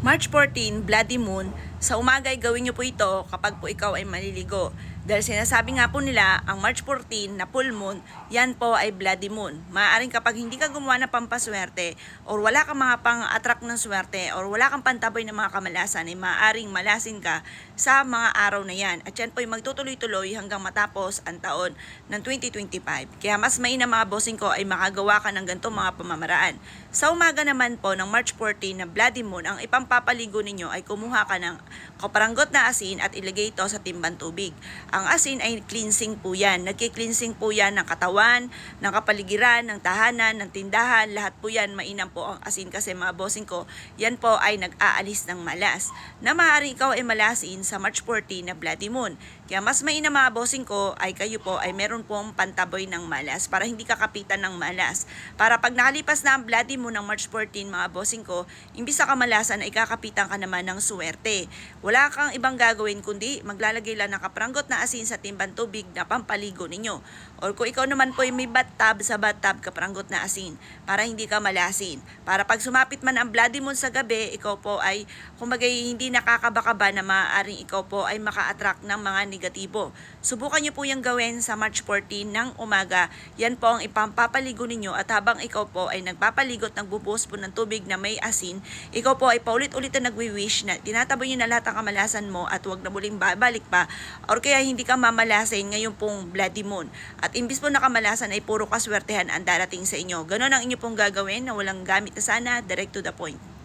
March 14, Bloody Moon, sa umaga ay gawin niyo po ito kapag po ikaw ay maliligo. Dahil sinasabi nga po nila, ang March 14 na full moon, yan po ay Bloody Moon. Maaaring kapag hindi ka gumawa ng pampaswerte, or wala kang mga pang-attract ng swerte, or wala kang pantaboy ng mga kamalasan, ay maaaring malasin ka sa mga araw na yan. At yan po ay magtutuloy-tuloy hanggang matapos ang taon ng 2025. Kaya mas mainam mga bossing ko ay makagawa ka ng ganitong mga pamamaraan. Sa umaga naman po ng March 14 na Bloody Moon, ang ipampapaligo ninyo ay kumuha ka ng kaparanggot na asin at ilagay ito sa timbang tubig. Ang asin ay cleansing po yan. Nagki-cleansing po yan ng katawan, ng kapaligiran, ng tahanan, ng tindahan. Lahat po yan, mainam po ang asin kasi mga bossing ko, yan po ay nag-aalis ng malas. Na maaaring ikaw ay malasin sa March 14 na Bloody Moon. Kaya mas mainam mga bossing ko ay kayo po ay meron pong pantaboy ng malas para hindi ka kapitan ng malas. Para pag nakalipas na ang Bloody Moon ng March 14 mga bossing ko, imbis sa kamalasan ay kakapitan ka naman ng suwerte. Wala kang ibang gagawin kundi maglalagay lang ng kaparanggot na asin sa timbang tubig na pampaligo ninyo. Or kung ikaw naman po ay may bathtub, sa bathtub kaparanggot na asin para hindi ka malasin. Para pag sumapit man ang Bloody Moon sa gabi, ikaw po ay kumagay hindi nakakabakaba na maaaring ikaw po ay maka-attract ng mga negatibo. Subukan nyo po yung gawin sa March 14 ng umaga. Yan po ang ipampapaligo ninyo at habang ikaw po ay nagpapaligot, nagbubuhos po ng tubig na may asin, ikaw po ay paulit-ulit na nagwi-wish na tinataboy nyo na lahat ng kamalasan mo at huwag na muling babalik pa or kaya hindi ka mamalasin ngayon pong Bloody Moon. At imbis po na kamalasan ay puro kaswertehan ang darating sa inyo. Ganon ang inyo pong gagawin na walang gamit na sana, direct to the point.